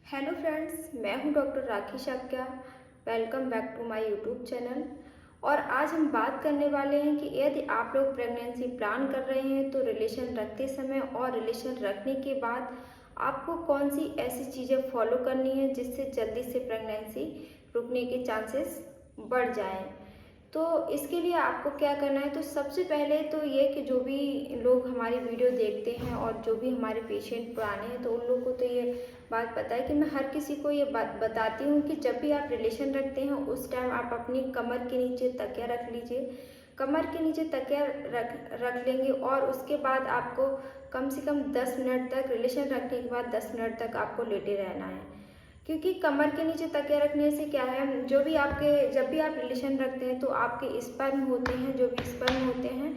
Hello friends, मैं हूं doctor Rakhi Shakya. Welcome back to my YouTube channel. और आज हम बात करने वाले हैं कि यदि आप लोग प्रेगनेंसी प्लान कर रहे हैं तो रिलेशन रखते समय और रिलेशन रखने के बाद आपको कौन सी ऐसी चीज़ें फॉलो करनी है जिससे जल्दी से प्रेगनेंसी रुकने के चांसेस बढ़ जाएं। तो इसके लिए आपको क्या करना है, तो सबसे पहले तो ये कि जो भी लोग हमारी वीडियो देखते हैं और जो भी हमारे पेशेंट पुराने हैं तो उन लोगों को तो ये बात पता है कि मैं हर किसी को ये बात बताती हूँ कि जब भी आप रिलेशन रखते हैं उस टाइम आप अपनी कमर के नीचे तकिया रख लीजिए। कमर के नीचे तकिया रख लेंगे और उसके बाद आपको कम से कम 10 मिनट तक, रिलेशन रखने के बाद 10 मिनट तक आपको लेटे रहना है। क्योंकि कमर के नीचे तकिया रखने से क्या है, जो भी आपके जब भी आप रिलेशन रखते हैं तो आपके स्पर्म होते हैं, जो भी स्पर्म होते हैं,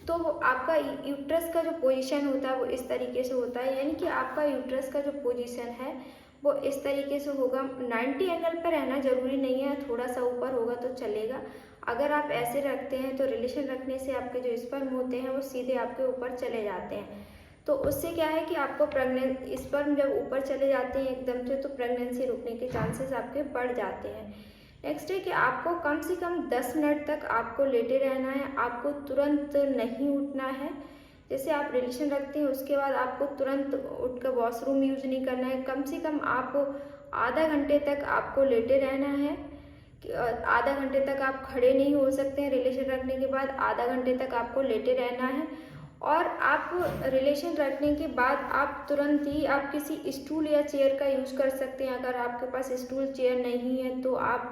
तो आपका यूट्रस का जो पोजीशन होता है वो इस तरीके से होता है। यानी कि आपका यूट्रस का जो पोजीशन है वो इस तरीके से होगा। 90 एंगल पर रहना जरूरी नहीं है, थोड़ा सा ऊपर होगा तो चलेगा। अगर आप ऐसे रखते हैं तो रिलेशन रखने से आपके जो स्पर्म होते हैं वो सीधे आपके ऊपर चले जाते हैं। तो उससे क्या है कि आपको स्पर्म जब ऊपर चले जाते हैं एकदम से तो प्रेगनेंसी रुकने के चांसेस आपके बढ़ जाते हैं। नेक्स्ट है कि आपको कम से कम 10 मिनट तक आपको लेटे रहना है, आपको तुरंत नहीं उठना है। जैसे आप रिलेशन रखते हैं उसके बाद आपको तुरंत उठकर वॉशरूम यूज नहीं करना है। कम से कम आप आधा घंटे तक आपको लेटे रहना है। आधा घंटे तक आप खड़े नहीं हो सकते हैं। रिलेशन रखने के बाद आधा घंटे तक आपको लेटे रहना है। और आप रिलेशन रखने के बाद आप तुरंत ही आप किसी स्टूल या चेयर का यूज़ कर सकते हैं। अगर आपके पास स्टूल चेयर नहीं है तो आप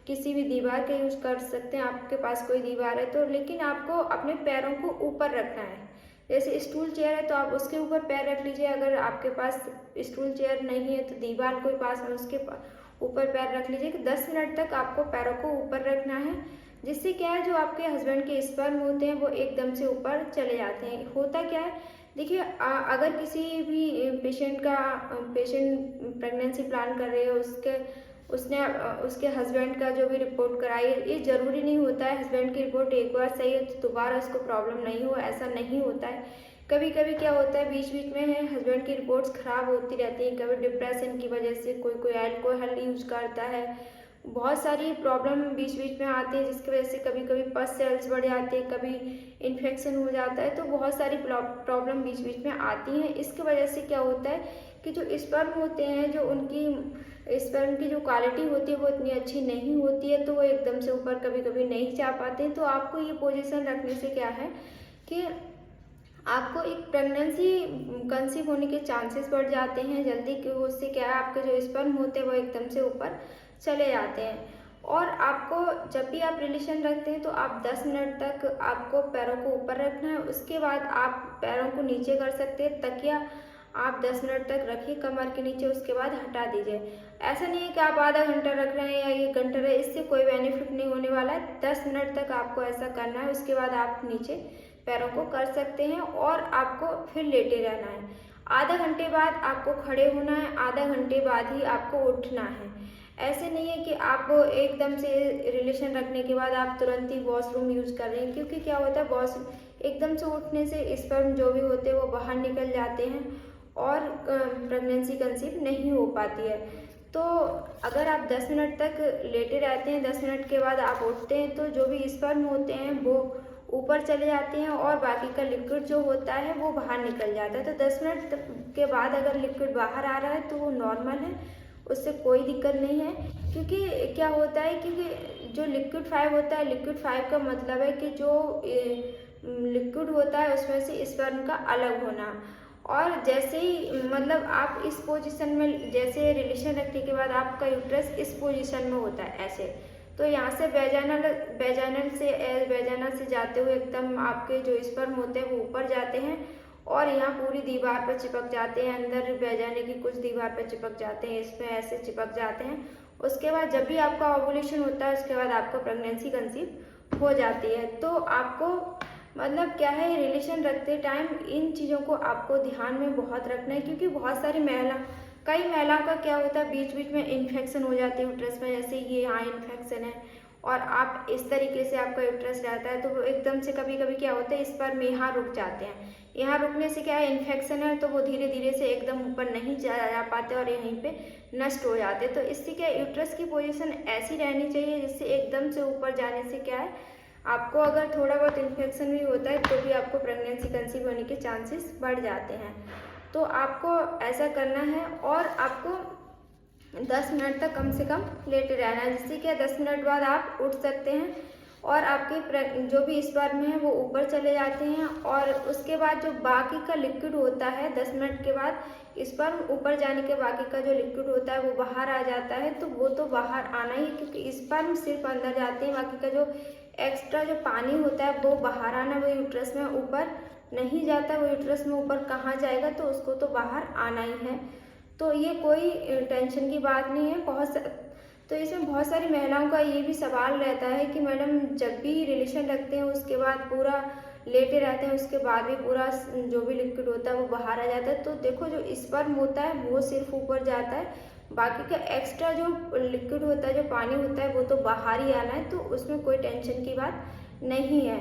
किसी भी दीवार का यूज़ कर सकते हैं। आपके पास कोई दीवार है तो, लेकिन आपको अपने पैरों को ऊपर रखना है। जैसे स्टूल चेयर है तो आप उसके ऊपर पैर रख लीजिए। अगर आपके पास स्टूल चेयर नहीं है तो दीवार कोई पास में उसके ऊपर पैर रख लीजिए। 10 मिनट तक आपको पैरों को ऊपर रखना है, जिससे क्या है, जो आपके हस्बैंड के स्पर्म होते हैं वो एकदम से ऊपर चले जाते हैं। होता क्या है, देखिए, अगर किसी भी पेशेंट प्रेगनेंसी प्लान कर रहे हो, उसके हस्बैंड का जो भी रिपोर्ट कराई है, ये ज़रूरी नहीं होता है हस्बैंड की रिपोर्ट एक बार सही है तो दोबारा उसको प्रॉब्लम नहीं हो, ऐसा नहीं होता है। कभी कभी क्या होता है, बीच बीच में हस्बैंड की रिपोर्ट्स ख़राब होती रहती हैं। कभी डिप्रेशन की वजह से कोई अल्कोहल यूज करता है, बहुत सारी प्रॉब्लम बीच बीच में आती है, जिसकी वजह से कभी कभी पस सेल्स बढ़ जाते हैं, कभी इन्फेक्शन हो जाता है। तो बहुत सारी प्रॉब्लम बीच बीच में आती हैं। इसकी वजह से क्या होता है कि जो स्पर्म होते हैं, जो उनकी स्पर्म की जो क्वालिटी होती है वो इतनी अच्छी नहीं होती है, तो वो एकदम से ऊपर कभी कभी नहीं जा पाते। तो आपको ये पोजीशन रखने से क्या है कि आपको एक प्रेगनेंसी कंसीव होने के चांसेस बढ़ जाते हैं जल्दी, कि उससे क्या है, आपके जो स्पर्म होते हैं वो एकदम से ऊपर चले जाते हैं। और आपको जब भी आप रिलेशन रखते हैं तो आप 10 मिनट तक आपको पैरों को ऊपर रखना है। उसके बाद आप पैरों को नीचे कर सकते हैं। तकिया आप 10 मिनट तक रखिए कमर के नीचे, उसके बाद हटा दीजिए। ऐसा नहीं है कि आप आधा घंटा रख रहे हैं या 1 घंटा रहे, इससे कोई बेनिफिट नहीं होने वाला है। 10 मिनट तक आपको ऐसा करना है, उसके बाद आप नीचे पैरों को कर सकते हैं और आपको फिर लेटे रहना है। आधा घंटे बाद आपको खड़े होना है, आधा घंटे बाद ही आपको उठना है। ऐसे नहीं है कि आप एकदम से रिलेशन रखने के बाद आप तुरंत ही वॉशरूम यूज कर रहे हैं, क्योंकि क्या होता है, वॉशरूम एकदम से उठने से स्पर्म जो भी होते हैं वो बाहर निकल जाते हैं और प्रेगनेंसी कंसीव नहीं हो पाती है। तो अगर आप 10 मिनट तक लेटे रहते हैं, 10 मिनट के बाद आप उठते हैं तो जो भी स्पर्म होते हैं वो ऊपर चले जाते हैं और बाकी का लिक्विड जो होता है वो बाहर निकल जाता है। तो 10 मिनट के बाद अगर लिक्विड बाहर आ रहा है तो वो नॉर्मल है, उससे कोई दिक्कत नहीं है। क्योंकि क्या होता है, क्योंकि जो लिक्विड 5 होता है, लिक्विड 5 का मतलब है कि जो लिक्विड होता है उसमें से स्पर्म का अलग होना। और जैसे ही मतलब आप इस पोजीशन में, जैसे रिलेशन रखने के बाद आपका यूट्रस इस पोजीशन में होता है ऐसे, तो यहाँ से वेजाइनल से जाते हुए एकदम आपके जो स्पर्म होते हैं वो ऊपर जाते हैं और यहाँ पूरी दीवार पर चिपक जाते हैं। अंदर वेजाइना की कुछ दीवार पर चिपक जाते हैं, इसमें ऐसे चिपक जाते हैं। उसके बाद जब भी आपका ओवुलेशन होता है उसके बाद आपको प्रेगनेंसी कंसीव हो जाती है। तो आपको मतलब क्या है, रिलेशन रखते टाइम इन चीज़ों को आपको ध्यान में बहुत रखना है, क्योंकि बहुत सारी कई महिलाओं का क्या होता है, बीच बीच में इन्फेक्शन हो जाती है यूट्रस में। जैसे ये यहाँ इन्फेक्शन है और आप इस तरीके से आपका यूट्रस रहता है तो वो एकदम से कभी कभी क्या होता है, स्पर्म यहाँ रुक जाते हैं। यहाँ रुकने से क्या है, इन्फेक्शन है तो वो धीरे धीरे से एकदम ऊपर नहीं जा पाते और यहीं पे नष्ट हो जाते। तो इससे क्या है, यूट्रस की पोजीशन ऐसी रहनी चाहिए जिससे एकदम से ऊपर जाने से क्या है, आपको अगर थोड़ा बहुत इन्फेक्शन भी होता है तो भी आपको प्रेगनेंसी कंसीव होने के चांसेस बढ़ जाते हैं। तो आपको ऐसा करना है और आपको 10 मिनट तक कम से कम लेटे रहना है, जिससे कि 10 मिनट बाद आप उठ सकते हैं और आपके जो भी स्पर्म है वो ऊपर चले जाते हैं। और उसके बाद जो बाकी का लिक्विड होता है 10 मिनट के बाद स्पर्म ऊपर जाने के बाकी का जो लिक्विड होता है वो बाहर आ जाता है। तो वो तो बाहर आना ही, क्योंकि स्पर्म सिर्फ अंदर जाते हैं, बाकी का जो एक्स्ट्रा जो पानी होता है वो बाहर आना, वो यूट्रस में ऊपर नहीं जाता। वो यूट्रस में ऊपर कहाँ जाएगा, तो उसको तो बाहर आना ही है। तो ये कोई टेंशन की बात नहीं है। तो इसमें बहुत सारी महिलाओं का ये भी सवाल रहता है कि मैडम जब भी रिलेशन रखते हैं उसके बाद पूरा लेटे रहते हैं, उसके बाद भी पूरा जो भी लिक्विड होता है वो बाहर आ जाता है। तो देखो, जो स्पर्म होता है वो सिर्फ ऊपर जाता है, बाकी का एक्स्ट्रा जो लिक्विड होता है, जो पानी होता है, वो तो बाहर ही आना है। तो उसमें कोई टेंशन की बात नहीं है।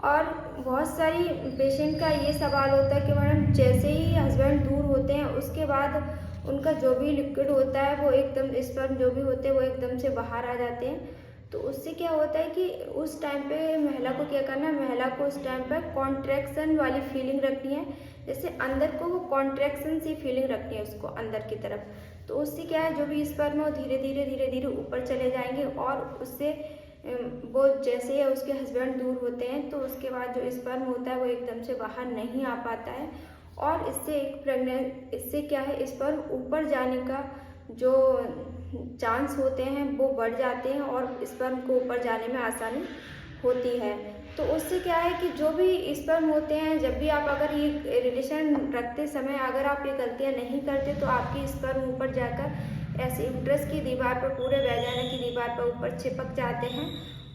और बहुत सारी पेशेंट का ये सवाल होता है कि मैडम जैसे ही हस्बैंड दूर होते हैं उसके बाद उनका जो भी लिक्विड होता है वो एकदम, स्पर्म जो भी होते हैं वो एकदम से बाहर आ जाते हैं। तो उससे क्या होता है कि उस टाइम पे महिला को क्या करना है, महिला को उस टाइम पर कॉन्ट्रैक्शन वाली फीलिंग रखनी है, जैसे अंदर को वो कॉन्ट्रैक्शन सी फीलिंग रखनी है उसको अंदर की तरफ। तो उससे क्या है, जो भी स्पर्म है वो धीरे धीरे ऊपर चले जाएंगे और उससे वो जैसे ही उसके हस्बैंड दूर होते हैं तो उसके बाद जो स्पर्म होता है वो एकदम से बाहर नहीं आ पाता है। और इससे क्या है, स्पर्म ऊपर जाने का जो चांस होते हैं वो बढ़ जाते हैं और स्पर्म को ऊपर जाने में आसानी होती है। तो उससे क्या है कि जो भी स्पर्म होते हैं, जब भी आप अगर ये रिलेशन रखते समय अगर आप ये गलतियां नहीं करते तो आपकी स्पर्म ऊपर जाकर ऐसे यूट्रस की दीवार पर, पूरे वैजाना की दीवार पर ऊपर चिपक जाते हैं।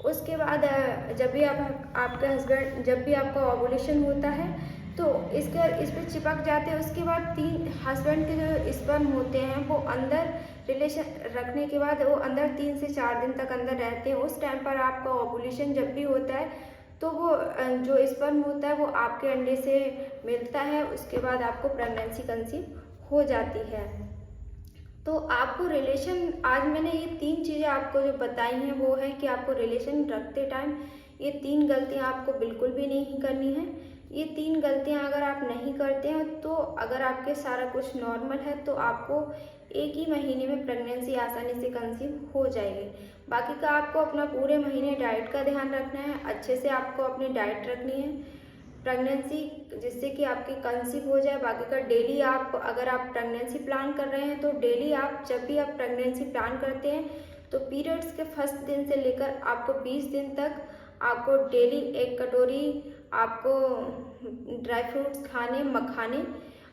उसके बाद जब भी आपके हस्बैंड, जब भी आपका ओवुलेशन होता है तो इस पर चिपक जाते हैं। उसके बाद हस्बैंड के जो स्पर्म होते हैं वो अंदर रिलेशन रखने के बाद वो अंदर 3 से 4 दिन तक अंदर रहते हैं। उस टाइम पर आपका ओवुलेशन जब भी होता है तो वो जो स्पर्म होता है वो आपके अंडे से मिलता है, उसके बाद आपको प्रेगनेंसी कंसीव हो जाती है। तो आपको रिलेशन, आज मैंने ये 3 चीज़ें आपको जो बताई हैं वो है कि आपको रिलेशन रखते टाइम ये 3 गलतियां आपको बिल्कुल भी नहीं करनी है। ये 3 गलतियां अगर आप नहीं करते हैं तो अगर आपके सारा कुछ नॉर्मल है तो आपको 1 ही महीने में प्रेगनेंसी आसानी से कंसीव हो जाएगी। बाकी का आपको अपना पूरे महीने डाइट का ध्यान रखना है, अच्छे से आपको अपनी डाइट रखनी है प्रेगनेंसी, जिससे कि आपकी कंसीव हो जाए। बाकी का डेली आप, अगर आप प्रेगनेंसी प्लान कर रहे हैं तो डेली आप, जब भी आप प्रेगनेंसी प्लान करते हैं तो पीरियड्स के फर्स्ट दिन से लेकर आपको 20 दिन तक आपको डेली 1 कटोरी आपको ड्राई फ्रूट्स खाने, मखाने,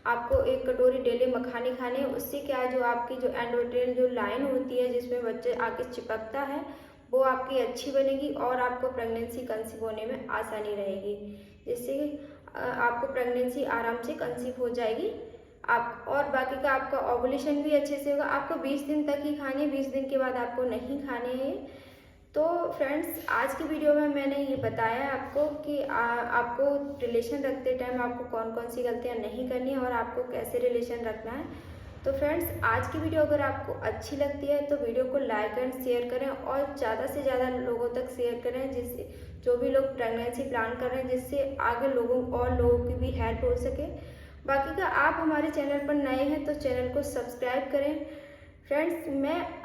आपको 1 कटोरी डेली मखाने खाने। उससे क्या है, जो आपकी जो एंडोमेट्रियल जो लाइन होती है जिसमें बच्चे आके चिपकता है वो आपकी अच्छी बनेगी और आपको प्रेगनेंसी कंसीव होने में आसानी रहेगी, जिससे आपको प्रेगनेंसी आराम से कंसीव हो जाएगी। आप और बाकी का आपका ओवुलेशन भी अच्छे से होगा। आपको 20 दिन तक ही खाने, 20 दिन के बाद आपको नहीं खाने हैं। तो फ्रेंड्स, आज की वीडियो में मैंने ये बताया आपको कि आपको रिलेशन रखते टाइम आपको कौन कौन सी गलतियाँ नहीं करनी है और आपको कैसे रिलेशन रखना है। तो फ्रेंड्स, आज की वीडियो अगर आपको अच्छी लगती है तो वीडियो को लाइक एंड शेयर करें और ज़्यादा से ज़्यादा लोगों तक शेयर करें, जिससे जो भी लोग प्रेगनेंसी प्लान कर रहे हैं, जिससे आगे लोगों की भी हेल्प हो सके। बाकी का आप हमारे चैनल पर नए हैं तो चैनल को सब्सक्राइब करें। फ्रेंड्स,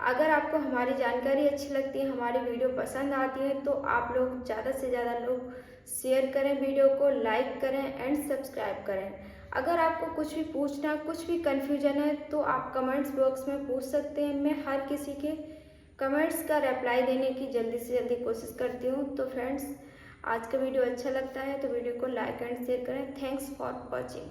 अगर आपको हमारी जानकारी अच्छी लगती है, हमारी वीडियो पसंद आती है तो आप लोग ज़्यादा से ज़्यादा लोग शेयर करें, वीडियो को लाइक करें एंड सब्सक्राइब करें। अगर आपको कुछ भी पूछना, कुछ भी कन्फ्यूजन है तो आप कमेंट्स बॉक्स में पूछ सकते हैं। मैं हर किसी के कमेंट्स का रिप्लाई देने की जल्दी से जल्दी कोशिश करती हूँ। तो फ्रेंड्स, आज का वीडियो अच्छा लगता है तो वीडियो को लाइक एंड शेयर करें। Thanks for watching.